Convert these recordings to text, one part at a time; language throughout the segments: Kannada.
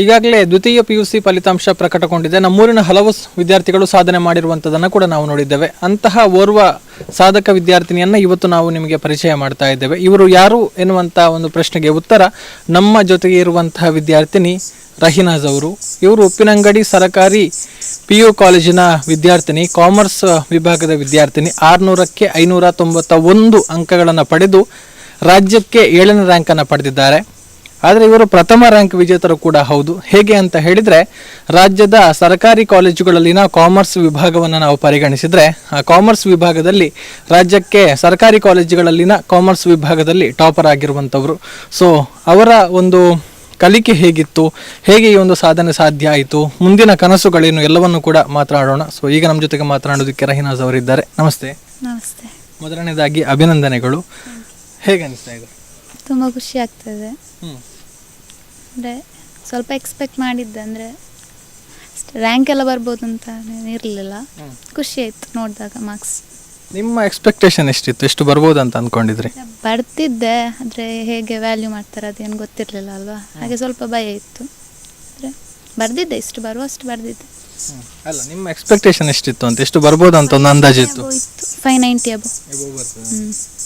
ಈಗಾಗಲೇ ದ್ವಿತೀಯ PUC ಫಲಿತಾಂಶ ಪ್ರಕಟಗೊಂಡಿದೆ. ನಮ್ಮೂರಿನ ಹಲವು ವಿದ್ಯಾರ್ಥಿಗಳು ಸಾಧನೆ ಮಾಡಿರುವಂಥದ್ದನ್ನು ಕೂಡ ನಾವು ನೋಡಿದ್ದೇವೆ. ಅಂತಹ ಓರ್ವ ಸಾಧಕ ವಿದ್ಯಾರ್ಥಿನಿಯನ್ನು ಇವತ್ತು ನಾವು ನಿಮಗೆ ಪರಿಚಯ ಮಾಡ್ತಾ ಇದ್ದೇವೆ. ಇವರು ಯಾರು ಎನ್ನುವಂಥ ಒಂದು ಪ್ರಶ್ನೆಗೆ ಉತ್ತರ ನಮ್ಮ ಜೊತೆಗೆ ಇರುವಂತಹ ವಿದ್ಯಾರ್ಥಿನಿ ರಹಿನಾಜ್ ಅವರು. ಇವರು ಉಪ್ಪಿನಂಗಡಿ ಸರಕಾರಿ PU ಕಾಲೇಜಿನ ವಿದ್ಯಾರ್ಥಿನಿ, ಕಾಮರ್ಸ್ ವಿಭಾಗದ ವಿದ್ಯಾರ್ಥಿನಿ. 600ಕ್ಕೆ 591 ಅಂಕಗಳನ್ನು ಪಡೆದು ರಾಜ್ಯಕ್ಕೆ 7ನೇ ರ್ಯಾಂಕನ್ನು ಪಡೆದಿದ್ದಾರೆ. ಆದರೆ ಇವರು ಪ್ರಥಮ ರ್ಯಾಂಕ್ ವಿಜೇತರು ಕೂಡ ಹೌದು. ಹೇಗೆ ಅಂತ ಹೇಳಿದರೆ, ರಾಜ್ಯದ ಸರ್ಕಾರಿ ಕಾಲೇಜುಗಳಲ್ಲಿನ ಕಾಮರ್ಸ್ ವಿಭಾಗವನ್ನು ನಾವು ಪರಿಗಣಿಸಿದರೆ ಆ ಕಾಮರ್ಸ್ ವಿಭಾಗದಲ್ಲಿ ರಾಜ್ಯಕ್ಕೆ ಸರ್ಕಾರಿ ಕಾಲೇಜುಗಳಲ್ಲಿನ ಕಾಮರ್ಸ್ ವಿಭಾಗದಲ್ಲಿ ಟಾಪರ್ ಆಗಿರುವಂಥವರು. ಸೊ ಅವರ ಒಂದು ಕಲಿಕೆ ಹೇಗಿತ್ತು, ಹೇಗೆ ಈ ಒಂದು ಸಾಧನೆ ಸಾಧ್ಯ ಆಯಿತು, ಮುಂದಿನ ಕನಸುಗಳೇನು ಎಲ್ಲವನ್ನು ಕೂಡ ಮಾತನಾಡೋಣ. ಸೊ ಈಗ ನಮ್ಮ ಜೊತೆಗೆ ಮಾತನಾಡೋದಕ್ಕೆ ರಹಿನಾಜ್ ಅವರಿದ್ದಾರೆ. ನಮಸ್ತೆ. ನಮಸ್ತೆ. ಮೊದಲನೇದಾಗಿ ಅಭಿನಂದನೆಗಳು. ಹೇಗೆ ಅನಿಸ್ತಾ ಇದೆ? ತುಂಬ ಖುಷಿ ಆಗ್ತದೆ. ಅಂದರೆ ಸ್ವಲ್ಪ ಎಕ್ಸ್ಪೆಕ್ಟ್ ಮಾಡಿದ್ದೆ, ಅಂದರೆ ರ್ಯಾಂಕ್ ಎಲ್ಲ ಬರ್ಬೋದು ಅಂತ ಇರಲಿಲ್ಲ. ಖುಷಿ ಆಯಿತು ನೋಡಿದಾಗ ಮಾರ್ಕ್ಸ್. ನಿಮ್ಮ ಎಕ್ಸ್ಪೆಕ್ಟೇಷನ್ ಎಷ್ಟಿತ್ತು? ಎಷ್ಟು ಬರ್ಬೋದು ಅಂತ ಅಂದ್ಕೊಂಡಿದ್ರಿ? ಬರ್ತಿದ್ದೆ, ಆದರೆ ಹೇಗೆ ವ್ಯಾಲ್ಯೂ ಮಾಡ್ತಾರೆ ಅದೇನು ಗೊತ್ತಿರಲಿಲ್ಲ ಅಲ್ವಾ, ಹಾಗೆ ಸ್ವಲ್ಪ ಭಯ ಇತ್ತು. ಅಂದರೆ ಬರ್ದಿದ್ದೆ, ಇಷ್ಟು ಬರುವಷ್ಟು ಬರ್ದಿದ್ದೆ. ಅಲ್ಲ, ನಿಮ್ಮ ಎಕ್ಸ್ಪೆಕ್ಟೇಷನ್ ಎಷ್ಟಿತ್ತು ಅಂತ, ಎಷ್ಟು ಬರ್ಬೋದು ಅಂತ ಒಂದು ಅಂದಾಜಿತ್ತು? 590 ಅಬೋ.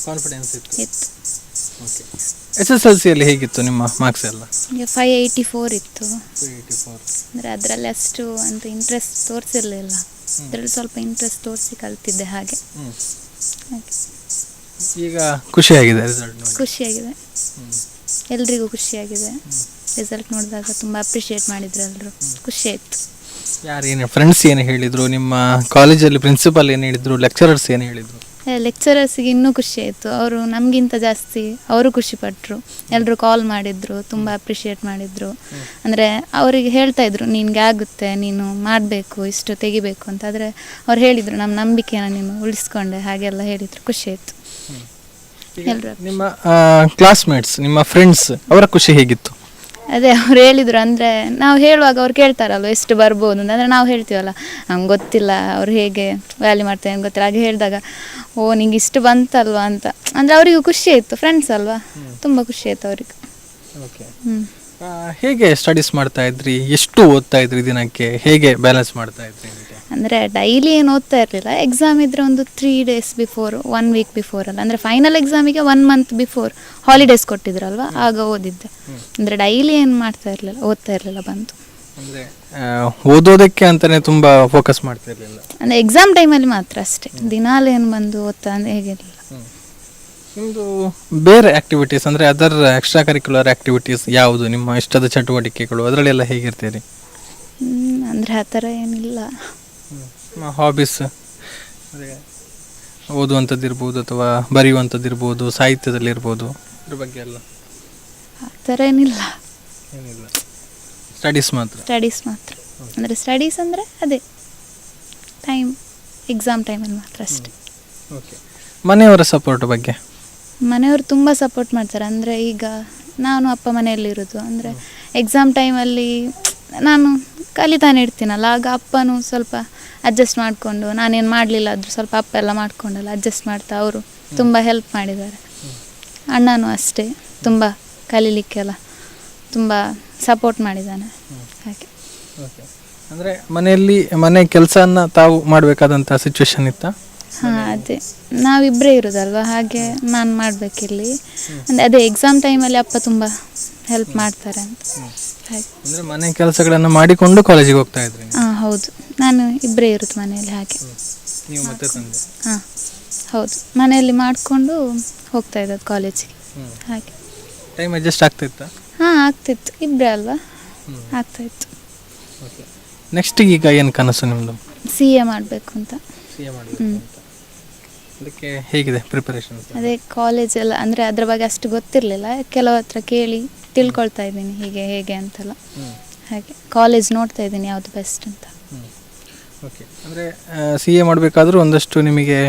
ಕಾನ್ಫಿಡೆನ್ಸ್ ಇತ್ತು. ಓಕೆ. SSLCಯಲ್ಲಿ ಹೇಗಿತ್ತು ನಿಮ್ಮ ಮಾರ್ಕ್ಸ್ ಎಲ್ಲ? 584 ಇತ್ತು. ಅಂದರೆ ಅದರಲ್ಲಿ ಅಷ್ಟು ಅಂತ ಇಂಟ್ರೆಸ್ಟ್ ತೋರಿಸಿರಲಿಲ್ಲ. ಅದರಲ್ಲಿ ಸ್ವಲ್ಪ ಇಂಟ್ರೆಸ್ಟ್ ತೋರಿಸಿ ಕಲ್ತಿದ್ದೆ ಹಾಗೆ. ಈಗ ಖುಷಿಯಾಗಿದೆ ರಿಸಲ್ಟ್? ಖುಷಿಯಾಗಿದೆ, ಎಲ್ರಿಗೂ ಖುಷಿಯಾಗಿದೆ. ರಿಸಲ್ಟ್ ನೋಡಿದಾಗ ತುಂಬ ಅಪ್ರಿಷಿಯೇಟ್ ಮಾಡಿದ್ರು ಎಲ್ಲರೂ. ಖುಷಿ ಆಯಿತು. ಯಾರೇನು ಫ್ರೆಂಡ್ಸ್ ಏನು ಹೇಳಿದರು? ನಿಮ್ಮ ಕಾಲೇಜಲ್ಲಿ ಪ್ರಿನ್ಸಿಪಲ್ ಏನು ಹೇಳಿದರು? ಲೆಕ್ಚರರ್ಸ್ ಏನು ಹೇಳಿದರು? ಲೆಕ್ಚರರ್ಸಿಗೆ ಇನ್ನೂ ಖುಷಿ ಆಯಿತು. ಅವರು ನಮಗಿಂತ ಜಾಸ್ತಿ ಅವರು ಖುಷಿಪಟ್ಟರು. ಎಲ್ಲರೂ ಕಾಲ್ ಮಾಡಿದರು, ತುಂಬ ಅಪ್ರಿಷಿಯೇಟ್ ಮಾಡಿದರು. ಅಂದರೆ ಅವರಿಗೆ ಹೇಳ್ತಾ ಇದ್ರು, ನಿನಗೆ ಆಗುತ್ತೆ, ನೀನು ಮಾಡಬೇಕು, ಇಷ್ಟು ತೆಗಿಬೇಕು ಅಂತ. ಆದರೆ ಅವ್ರು ಹೇಳಿದರು, ನಮ್ಮ ನಂಬಿಕೆನ ನೀನು ಉಳಿಸ್ಕೊಂಡೆ, ಹಾಗೆಲ್ಲ ಹೇಳಿದರು. ಖುಷಿ ಆಯಿತು. ಎಲ್ಲರೂ ನಿಮ್ಮ ಕ್ಲಾಸ್ಮೇಟ್ಸ್, ನಿಮ್ಮ ಫ್ರೆಂಡ್ಸ್ ಅವರ ಖುಷಿ ಹೇಗಿತ್ತು? ಅದೇ ಅವ್ರು ಹೇಳಿದರು, ಅಂದರೆ ನಾವು ಹೇಳುವಾಗ ಅವ್ರು ಕೇಳ್ತಾರಲ್ವ ಎಷ್ಟು ಬರ್ಬೋದು ಅಂತ. ಅಂದರೆ ನಾವು ಹೇಳ್ತೀವಲ್ಲ, ಹಂಗೆ ಗೊತ್ತಿಲ್ಲ ಅವ್ರು ಹೇಗೆ ವ್ಯಾಲ್ಯೂ ಮಾಡ್ತಾರೆ ಅಂತ ಗೊತ್ತಿಲ್ಲ. ಹಾಗೆ ಹೇಳಿದಾಗ ಓ ನಿಂಗೆ ಇಷ್ಟು ಬಂತಲ್ವಾ ಅಂತ, ಅಂದರೆ ಅವರಿಗೂ ಖುಷಿ ಆಯಿತು. ಫ್ರೆಂಡ್ಸ್ ಅಲ್ವಾ, ತುಂಬ ಖುಷಿ ಆಯಿತು ಅವರಿಗೂ. ಓಕೆ. ಹೇಗೆ ಸ್ಟಡೀಸ್ ಮಾಡ್ತಾ ಇದ್ರಿ? ಎಷ್ಟು ಓದ್ತಾ ಇದ್ರಿ ದಿನಕ್ಕೆ? ಹೇಗೆ ಬ್ಯಾಲೆನ್ಸ್ ಮಾಡ್ತಾ ಇದ್ರಿ? ಅಂದರೆ ಡೈಲಿ ಏನು ಓದ್ತಾ ಇರಲಿಲ್ಲ. ಎಕ್ಸಾಮ್ ಇದ್ದರೆ ಒಂದು 3 days ಬಿಫೋರ್, 1 week ಬಿಫೋರ್ ಅಲ್ಲ, ಅಂದರೆ ಫೈನಲ್ ಎಕ್ಸಾಮಿಗೆ 1 month ಬಿಫೋರ್ ಹಾಲಿಡೇಸ್ ಕೊಟ್ಟಿದ್ರಲ್ವ, ಆಗ ಓದಿದ್ದೆ. ಅಂದರೆ ಡೈಲಿ ಏನು ಮಾಡ್ತಾ ಇರಲಿಲ್ಲ, ಓದ್ತಾ ಇರಲಿಲ್ಲ ಬಂತು. ಅಂದರೆ ಓದೋದಕ್ಕೆ ಅಂತಲೇ ತುಂಬ ಫೋಕಸ್ ಮಾಡ್ತಾ ಇರಲಿಲ್ಲ? ಅಂದರೆ ಎಕ್ಸಾಮ್ ಟೈಮಲ್ಲಿ ಮಾತ್ರ ಅಷ್ಟೇ, ದಿನಾಲೇನು ಬಂದು ಓದ್ತಾ ಅಂದರೆ ಹೇಗಿರಲಿಲ್ಲ. ನಿಮ್ಮದು ಬೇರೆ ಆ್ಯಕ್ಟಿವಿಟೀಸ್ ಅಂದರೆ ಅದರ್ ಎಕ್ಸ್ಟ್ರಾ ಕರಿಕ್ಯುಲರ್ ಆ್ಯಕ್ಟಿವಿಟೀಸ್ ಯಾವುದು? ನಿಮ್ಮ ಇಷ್ಟದ ಚಟುವಟಿಕೆಗಳು ಅದರಲ್ಲೆಲ್ಲ ಹೇಗಿರ್ತೀರಿ? ಅಂದರೆ ಆ ಥರ ಏನಿಲ್ಲ. ಹಾಬೀಸ್ ಅದೇ ಓದುವಂಥದ್ದು ಇರ್ಬೋದು, ಅಥವಾ ಬರೆಯುವಂಥದ್ದು ಇರ್ಬೋದು, ಸಾಹಿತ್ಯದಲ್ಲಿರ್ಬೋದು, ಇದ್ರ ಬಗ್ಗೆ ಎಲ್ಲ ಆ ಥರ ಏನಿಲ್ಲ. ಸ್ಟಡೀಸ್ ಮಾತ್ರ? ಸ್ಟಡೀಸ್ ಮಾತ್ರ. ಅಂದರೆ ಸ್ಟಡೀಸ್ ಅಂದರೆ ಅದೇ ಎಕ್ಸಾಮ್ ಟೈಮಲ್ಲಿ ಮಾತ್ರ ಅಷ್ಟೇ. ಓಕೆ. ಮನೆಯವರ ಸಪೋರ್ಟ್ ಬಗ್ಗೆ? ಮನೆಯವರು ತುಂಬ ಸಪೋರ್ಟ್ ಮಾಡ್ತಾರೆ. ಅಂದರೆ ಈಗ ನಾನು ಅಪ್ಪ ಮನೆಯಲ್ಲಿರೋದು, ಅಂದರೆ ಎಕ್ಸಾಮ್ ಟೈಮಲ್ಲಿ ನಾನು ಕಲಿತಾನೆ ಇರ್ತೀನಲ್ಲ, ಆಗ ಅಪ್ಪನೂ ಸ್ವಲ್ಪ ಅಡ್ಜಸ್ಟ್ ಮಾಡಿಕೊಂಡು, ನಾನೇನು ಮಾಡಲಿಲ್ಲ ಆದರೂ ಸ್ವಲ್ಪ ಅಪ್ಪ ಎಲ್ಲ ಮಾಡ್ಕೊಂಡಲ್ಲ ಅಡ್ಜಸ್ಟ್ ಮಾಡ್ತಾ ಅವರು ತುಂಬ ಹೆಲ್ಪ್ ಮಾಡಿದ್ದಾರೆ. ಅಣ್ಣನೂ ಅಷ್ಟೇ, ತುಂಬ ಕಲೀಲಿಕ್ಕೆಲ್ಲ ತುಂಬ ಸಪೋರ್ಟ್ ಮಾಡಿದ್ದಾನೆ. ಹಾಗೆ. ಓಕೆ. ಅಂದರೆ ಮನೆಯಲ್ಲಿ ಮನೆ ಕೆಲಸನ ತಾವು ಮಾಡಬೇಕಾದಂಥ ಸಿಚುವೇಶನ್ ಇತ್ತಾ? ಹಾಂ, ಅದೇ ನಾವಿಬ್ಬರೇ ಇರೋದಲ್ವ, ಹಾಗೆ ನಾನು ಮಾಡಬೇಕಿಲ್ಲಿ. ಅಂದರೆ ಅದೇ ಎಕ್ಸಾಮ್ ಟೈಮಲ್ಲಿ ಅಪ್ಪ ತುಂಬ ಹೆಲ್ಪ್ ಮಾಡ್ತಾರೆ ಅಂತ. ಹಾಗೆ. ಅಂದರೆ ಮನೆ ಕೆಲಸಗಳನ್ನು ಮಾಡಿಕೊಂಡು ಕಾಲೇಜಿಗೆ ಹೋಗ್ತಾ ಇದ್ರಿ? ಹಾಂ ಹೌದು, ನಾನು ಇಬ್ಬರೇ ಇರೋದು ಮನೆಯಲ್ಲಿ. ಹಾಗೆ. ನೀವು ಮತ್ತೆ ತಂದೆ? ಹಾಂ ಹೌದು, ಮನೆಯಲ್ಲಿ ಮಾಡಿಕೊಂಡು ಹೋಗ್ತಾ ಇದ್ದದ್ದು ಕಾಲೇಜಿಗೆ. ಹಾಗೆ. ಟೈಮ್ ಅಡ್ಜಸ್ಟ್ ಆಗ್ತಿತ್ತಾ? ಹಾಂ ಆಗ್ತಿತ್ತು, ಇಬ್ಬರೇ ಅಲ್ವಾ, ಆಗ್ತಾಯಿತ್ತು. ಓಕೆ. ನೆಕ್ಸ್ಟಿಗೆ ಈಗ ಏನು ಕನಸು ನಿಮ್ಮದು? CA ಮಾಡಬೇಕು ಅಂತ. CA ಮಾಡಬೇಕು ಅಂತ. ಅದಕ್ಕೆ ಹೇಗಿದೆ ಪ್ರಿಪರೇಷನ್? ಅದೇ ಕಾಲೇಜೆಲ್ಲ, ಅಂದರೆ ಅದ್ರ ಬಗ್ಗೆ ಅಷ್ಟು ಗೊತ್ತಿರಲಿಲ್ಲ, ಕೆಲವು ಹತ್ರ ಕೇಳಿ ತಿಳ್ಕೊಳ್ತಾ ಇದ್ದೀನಿ ಹೀಗೆ ಹೇಗೆ ಅಂತೆಲ್ಲ. ಹಾಗೆ ಕಾಲೇಜ್ ನೋಡ್ತಾ ಇದ್ದೀನಿ ಯಾವುದು ಬೆಸ್ಟ್ ಅಂತ. ಓಕೆ. ಅಂದರೆ CA ಮಾಡಬೇಕಾದ್ರೂ ಒಂದಷ್ಟು ನಿಮಗೆ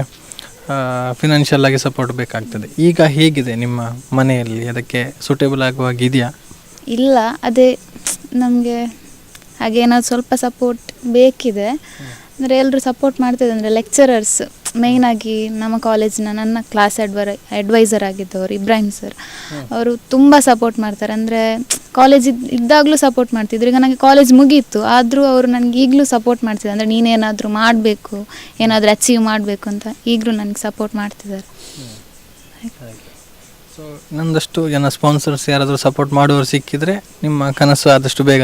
ಫಿನಾನ್ಷಿಯಲ್ ಆಗಿ ಸಪೋರ್ಟ್ ಬೇಕಾಗ್ತದೆ. ಈಗ ಹೇಗಿದೆ ನಿಮ್ಮ ಮನೆಯಲ್ಲಿ? ಅದಕ್ಕೆ ಸೂಟೇಬಲ್ ಆಗುವಾಗಿದೆಯಾ? ಇಲ್ಲ, ಅದೇ ನಮಗೆ ಹಾಗೆ ಏನಾದ್ರು ಸ್ವಲ್ಪ ಸಪೋರ್ಟ್ ಬೇಕಿದೆ. ಅಂದರೆ ಎಲ್ಲರೂ ಸಪೋರ್ಟ್ ಮಾಡ್ತಿದ್ದೆ. ಅಂದರೆ ಲೆಕ್ಚರರ್ಸ್ ಮೇಯ್ನಾಗಿ ನಮ್ಮ ಕಾಲೇಜಿನ ನನ್ನ ಕ್ಲಾಸ್ ಅಡ್ವೈಸರ್ ಆಗಿದ್ದವರು ಇಬ್ರಾಹಿಂ ಸರ್, ಅವರು ತುಂಬ ಸಪೋರ್ಟ್ ಮಾಡ್ತಾರೆ. ಅಂದರೆ ಕಾಲೇಜ್ ಇದ್ದಾಗಲೂ ಸಪೋರ್ಟ್ ಮಾಡ್ತಿದ್ರು. ಈಗ ನನಗೆ ಕಾಲೇಜ್ ಮುಗೀತು ಆದರೂ ಅವರು ನನಗೆ ಈಗಲೂ ಸಪೋರ್ಟ್ ಮಾಡ್ತಿದ್ದಾರೆ. ಅಂದರೆ ನೀನೇನಾದರೂ ಮಾಡಬೇಕು, ಏನಾದರೂ ಅಚೀವ್ ಮಾಡಬೇಕು ಅಂತ ಈಗಲೂ ನನಗೆ ಸಪೋರ್ಟ್ ಮಾಡ್ತಿದ್ದಾರೆ. ಸೊ ಇನ್ನೊಂದಷ್ಟು ಜನ ಸ್ಪಾನ್ಸರ್ಸ್ ಯಾರಾದರೂ ಸಪೋರ್ಟ್ ಮಾಡೋರು ಸಿಕ್ಕಿದ್ರೆ ನಿಮ್ಮ ಕನಸು ಆದಷ್ಟು ಬೇಗ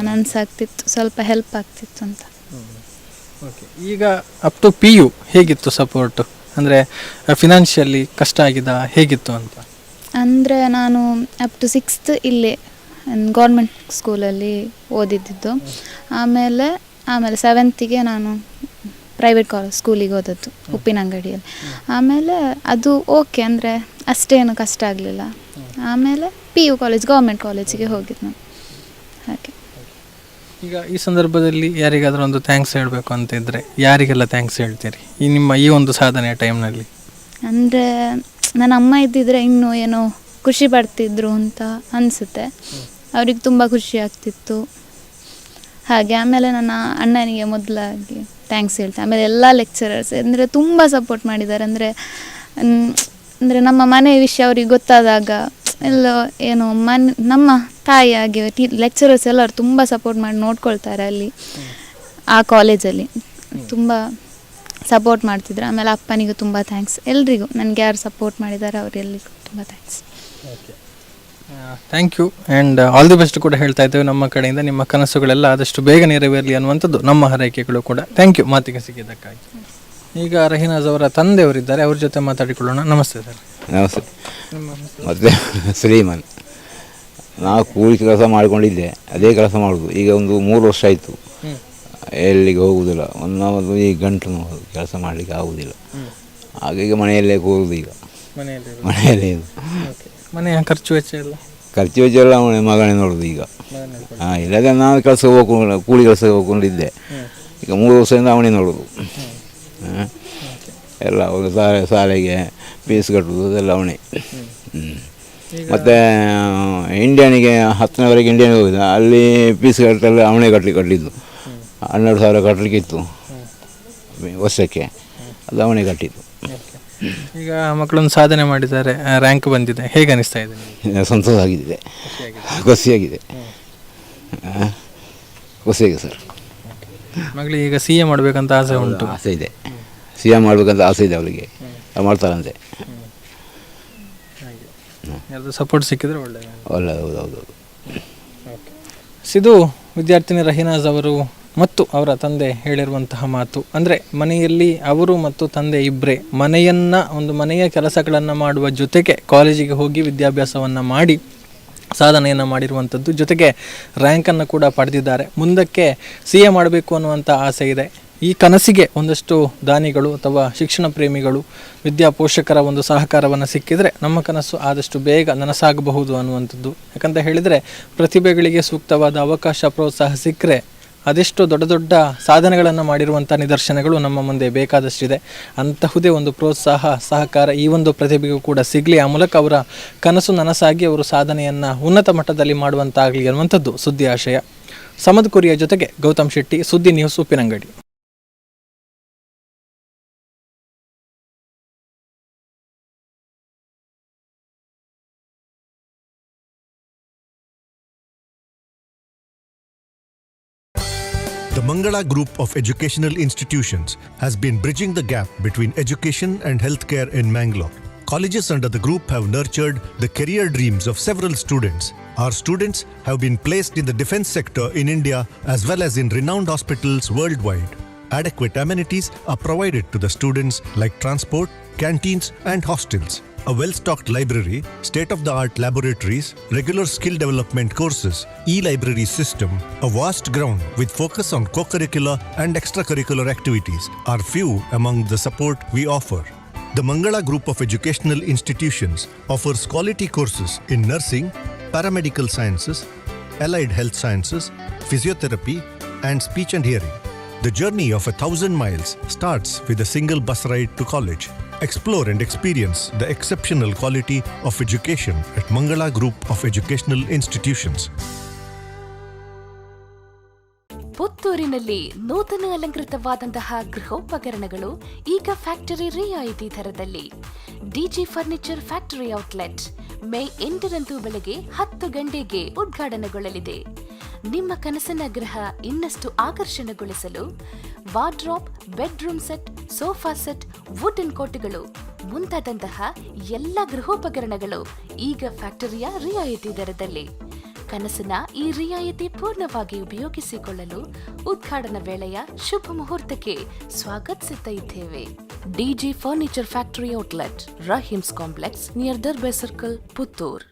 ನನಸಾಗ್ತಿತ್ತು, ಸ್ವಲ್ಪ ಹೆಲ್ಪ್ ಆಗ್ತಿತ್ತು ಅಂತ. ಓಕೆ, ಈಗ ಅಪ್ ಟು PU ಹೇಗಿತ್ತು ಸಪೋರ್ಟು? ಅಂದರೆ ಫಿನಾನ್ಷಿಯಲಿ ಕಷ್ಟ ಆಗಿದಾ, ಹೇಗಿತ್ತು ಅಂತ? ಅಂದರೆ ನಾನು ಅಪ್ ಟು 6th ಇಲ್ಲೇ ಗೌರ್ಮೆಂಟ್ ಸ್ಕೂಲಲ್ಲಿ ಓದಿದ್ದು. ಆಮೇಲೆ 7th ನಾನು ಪ್ರೈವೇಟ್ ಸ್ಕೂಲಿಗೆ ಓದದ್ದು ಉಪ್ಪಿನಂಗಡಿಯಲ್ಲಿ. ಆಮೇಲೆ ಅದು ಓಕೆ, ಅಂದರೆ ಅಷ್ಟೇನು ಕಷ್ಟ ಆಗಲಿಲ್ಲ. ಆಮೇಲೆ PU ಕಾಲೇಜ್, ಗೌರ್ಮೆಂಟ್ ಕಾಲೇಜಿಗೆ ಹೋಗಿದ್ದು ನಾನು. ಹಾಗೆ ಈಗ ಈ ಸಂದರ್ಭದಲ್ಲಿ ಯಾರಿಗಾದರೂ ಒಂದು ಥ್ಯಾಂಕ್ಸ್ ಹೇಳಬೇಕು ಅಂತ ಇದ್ದರೆ ಯಾರಿಗೆಲ್ಲ ಥ್ಯಾಂಕ್ಸ್ ಹೇಳ್ತೀರಿ ನಿಮ್ಮ ಈ ಒಂದು ಸಾಧನೆಯ ಟೈಮ್ನಲ್ಲಿ? ಅಂದರೆ ನನ್ನ ಅಮ್ಮ ಇದ್ದಿದ್ರೆ ಇನ್ನೂ ಏನೋ ಖುಷಿ ಪಡ್ತಿದ್ರು ಅಂತ ಅನಿಸುತ್ತೆ. ಅವ್ರಿಗೆ ತುಂಬ ಖುಷಿ ಆಗ್ತಿತ್ತು ಹಾಗೆ. ಆಮೇಲೆ ನನ್ನ ಅಣ್ಣನಿಗೆ ಮೊದಲಾಗಿ ಥ್ಯಾಂಕ್ಸ್ ಹೇಳ್ತೆ. ಆಮೇಲೆ ಎಲ್ಲ ಲೆಕ್ಚರರ್ಸ್ ಅಂದರೆ ತುಂಬ ಸಪೋರ್ಟ್ ಮಾಡಿದ್ದಾರೆ. ಅಂದರೆ ನಮ್ಮ ಮನೆ ವಿಷಯ ಅವ್ರಿಗೆ ಗೊತ್ತಾದಾಗ ಎಲ್ಲ ಏನು ನಮ್ಮ ತಾಯಿಯಾಗಿ ಲೆಕ್ಚರರ್ಸ್ ಎಲ್ಲರೂ ತುಂಬ ಸಪೋರ್ಟ್ ಮಾಡಿ ನೋಡ್ಕೊಳ್ತಾರೆ ಅಲ್ಲಿ ಆ ಕಾಲೇಜಲ್ಲಿ, ತುಂಬ ಸಪೋರ್ಟ್ ಮಾಡ್ತಿದ್ರು. ಆಮೇಲೆ ಅಪ್ಪನಿಗೂ ತುಂಬ ಥ್ಯಾಂಕ್ಸ್. ಎಲ್ರಿಗೂ ನನಗೆ ಯಾರು ಸಪೋರ್ಟ್ ಮಾಡಿದ್ದಾರೆ ಅವರೆಲ್ಲರಿಗೂ ತುಂಬ thanks. Thank you and all the best ಕೂಡ ಹೇಳ್ತಾ ಇದ್ದೇವೆ ನಮ್ಮ ಕಡೆಯಿಂದ. ನಿಮ್ಮ ಕನಸುಗಳೆಲ್ಲ ಆದಷ್ಟು ಬೇಗ ನೆರವೇರಲಿ ಅನ್ನುವಂಥದ್ದು ನಮ್ಮ ಹಾರೈಕೆಗಳು ಕೂಡ. ಥ್ಯಾಂಕ್ ಯು ಮಾತಿಗೆ ಸಿಕ್ಕಿದ್ದಕ್ಕಾಗಿ. ಈಗ ರಹೀನಾಜ್ ಅವರ ತಂದೆಯವರಿದ್ದಾರೆ, ಅವ್ರ ಜೊತೆ ಮಾತಾಡಿಕೊಳ್ಳೋಣ. ನಮಸ್ತೆ ಸರ್. ನಮಸ್ತೆ. ಮತ್ತು ಸುಲೈಮಾನ್. ನಾವು ಕೂಲಿ ಕೆಲಸ ಮಾಡಿಕೊಂಡಿದ್ದೆ, ಅದೇ ಕೆಲಸ ಮಾಡೋದು. ಈಗ ಒಂದು 3 ವರ್ಷ ಆಯಿತು, ಎಲ್ಲಿಗೆ ಹೋಗುವುದಿಲ್ಲ. ಒಂದು ಈ ಗಂಟು ನೋವು, ಕೆಲಸ ಮಾಡಲಿಕ್ಕೆ ಆಗುವುದಿಲ್ಲ. ಹಾಗಾಗಿ ಮನೆಯಲ್ಲೇ ಕೂರುದು. ಈಗ ಮನೆಯಲ್ಲೇ ಇದು. ಮನೆಯ ಖರ್ಚು ವೆಚ್ಚ ಎಲ್ಲ ಅವನೇ ಮಗನೇ ನೋಡೋದು ಈಗ. ಇಲ್ಲದೆ ನಾನು ಕೆಲಸ ಹೋಗ್ಕೊಂಡು ಕೂಲಿ ಕೆಲಸ ಹೋಗ್ಕೊಂಡಿದ್ದೆ. ಈಗ 3 ವರ್ಷದಿಂದ ಅವನೇ ನೋಡೋದು. ಎಲ್ಲ ಅವರು ಶಾಲೆಗೆ ಫೀಸ್ ಕಟ್ಟುವುದು ಅದೆಲ್ಲ ಅವನೇ. ಮತ್ತು ಇಂಡಿಯನಿಗೆ 10ನೇವರೆಗೆ ಇಂಡಿಯನ್ಗೆ ಹೋಗಿದ್ದ, ಅಲ್ಲಿ ಫೀಸ್ ಕಟ್ಟೆಲ್ಲ ಅವನೇ ಕಟ್ಟಲಿದ್ದು. 12,000 ಕಟ್ಟಲಿಕ್ಕಿತ್ತು ವರ್ಷಕ್ಕೆ, ಅದು ಅವನೇ ಕಟ್ಟಿದ್ದು. ಈಗ ಮಕ್ಕಳೊಂದು ಸಾಧನೆ ಮಾಡಿದ್ದಾರೆ, ರ್ಯಾಂಕ್ ಬಂದಿದೆ, ಹೇಗೆ ಅನಿಸ್ತಾ ಇದೆ? ಸಂತೋಷ ಆಗಿದೆ, ಖುಷಿಯಾಗಿದೆ, ಖುಷಿಯಾಗಿದೆ ಸರ್. ಮಗಳಿಗೆ ಈಗ CA ಮಾಡಬೇಕಂತ ಆಸೆ ಉಂಟು? ಆಸೆ ಇದೆ, CA ಮಾಡಬೇಕಂತ ಆಸೆ ಇದೆ ಅವಳಿಗೆ, ಮಾಡ್ತಾರಂತೆ. ಯಾರ್ದು ಸಪೋರ್ಟ್ ಸಿಕ್ಕಿದ್ರೆ ಒಳ್ಳೆಯದು. ಹೌದು. ಸಿದು ವಿದ್ಯಾರ್ಥಿನಿ ರಹೀನಾಜ್ ಅವರು ಮತ್ತು ಅವರ ತಂದೆ ಹೇಳಿರುವಂತಹ ಮಾತು ಅಂದರೆ, ಮನೆಯಲ್ಲಿ ಅವರು ಮತ್ತು ತಂದೆ ಇಬ್ಬರೇ ಮನೆಯ ಕೆಲಸಗಳನ್ನು ಮಾಡುವ ಜೊತೆಗೆ ಕಾಲೇಜಿಗೆ ಹೋಗಿ ವಿದ್ಯಾಭ್ಯಾಸವನ್ನು ಮಾಡಿ ಸಾಧನೆಯನ್ನು ಮಾಡಿರುವಂಥದ್ದು, ಜೊತೆಗೆ ರ್ಯಾಂಕನ್ನು ಕೂಡ ಪಡೆದಿದ್ದಾರೆ. ಮುಂದಕ್ಕೆ CA ಮಾಡಬೇಕು ಅನ್ನುವಂಥ ಆಸೆ ಇದೆ. ಈ ಕನಸಿಗೆ ಒಂದಷ್ಟು ದಾನಿಗಳು ಅಥವಾ ಶಿಕ್ಷಣ ಪ್ರೇಮಿಗಳು, ವಿದ್ಯಾಪೋಷಕರ ಒಂದು ಸಹಕಾರವನ್ನು ಸಿಕ್ಕಿದರೆ ನಮ್ಮ ಕನಸು ಆದಷ್ಟು ಬೇಗ ನನಸಾಗಬಹುದು ಅನ್ನುವಂಥದ್ದು. ಯಾಕಂತ ಹೇಳಿದರೆ ಪ್ರತಿಭೆಗಳಿಗೆ ಸೂಕ್ತವಾದ ಅವಕಾಶ, ಪ್ರೋತ್ಸಾಹ ಸಿಕ್ಕರೆ ಅದೆಷ್ಟು ದೊಡ್ಡ ದೊಡ್ಡ ಸಾಧನೆಗಳನ್ನು ಮಾಡಿರುವಂಥ ನಿದರ್ಶನಗಳು ನಮ್ಮ ಮುಂದೆ ಬೇಕಾದಷ್ಟಿದೆ. ಅಂತಹುದೇ ಒಂದು ಪ್ರೋತ್ಸಾಹ, ಸಹಕಾರ ಈ ಒಂದು ಪ್ರತಿಭೆಗೂ ಕೂಡ ಸಿಗಲಿ. ಆ ಮೂಲಕ ಅವರ ಕನಸು ನನಸಾಗಿ ಅವರು ಸಾಧನೆಯನ್ನು ಉನ್ನತ ಮಟ್ಟದಲ್ಲಿ ಮಾಡುವಂತಾಗಲಿ ಅನ್ನುವಂಥದ್ದು ಸುದ್ದಿ ಆಶಯ. ಸಮದ್ ಕುರಿಯ ಜೊತೆಗೆ ಗೌತಮ್ ಶೆಟ್ಟಿ, ಸುದ್ದಿ news, Uppinangady. The Mangala Group of Educational Institutions has been bridging the gap between education and healthcare in Mangalore. Colleges under the group have nurtured the career dreams of several students. Our students have been placed in the defense sector in India as well as in renowned hospitals worldwide. Adequate amenities are provided to the students like transport, canteens and hostels. A well-stocked library, state-of-the-art laboratories, regular skill development courses, e-library system, a vast ground with focus on co-curricular and extracurricular activities are few among the support we offer. The Mangala Group of Educational Institutions offers quality courses in nursing, paramedical sciences, allied health sciences, physiotherapy, and speech and hearing. The journey of 1,000 miles starts with a single bus ride to college. Explore and experience the exceptional quality of education at Mangala Group of Educational Institutions. ಪುತ್ತೂರಿನಲ್ಲಿ ನೂತನ ಅಲಂಕೃತವಾದಂತಹ ಗೃಹೋಪಕರಣಗಳು ಈಗ ಫ್ಯಾಕ್ಟರಿ ರಿಯಾಯಿತಿ ದರದಲ್ಲಿ. DG furniture factory outlet, May 8ರಂದು ಬೆಳಗ್ಗೆ 10 ಗಂಟೆಗೆ ಉದ್ಘಾಟನೆಗೊಳ್ಳಲಿದೆ. ನಿಮ್ಮ ಕನಸಿನ ಗೃಹ ಇನ್ನಷ್ಟು ಆಕರ್ಷಣೆಗೊಳಿಸಲು wardrobe, bedroom set, sofa set, wooden ಕೋಟೆಗಳು ಮುಂತಾದಂತಹ ಎಲ್ಲ ಗೃಹೋಪಕರಣಗಳು ಈಗ ಫ್ಯಾಕ್ಟರಿಯ ರಿಯಾಯಿತಿ ದರದಲ್ಲಿ. ಕನಸಿನ ಈ ರಿಯಾಯಿತಿ ಪೂರ್ಣವಾಗಿ ಉಪಯೋಗಿಸಿಕೊಳ್ಳಲು ಉದ್ಘಾಟನಾ ವೇಳೆಯ ಶುಭ ಮುಹೂರ್ತಕ್ಕೆ ಸ್ವಾಗತಿಸುತ್ತಾ ಇದ್ದೇವೆ. DG furniture factory outlet, Rahim's complex near Darbe circle, Puttur.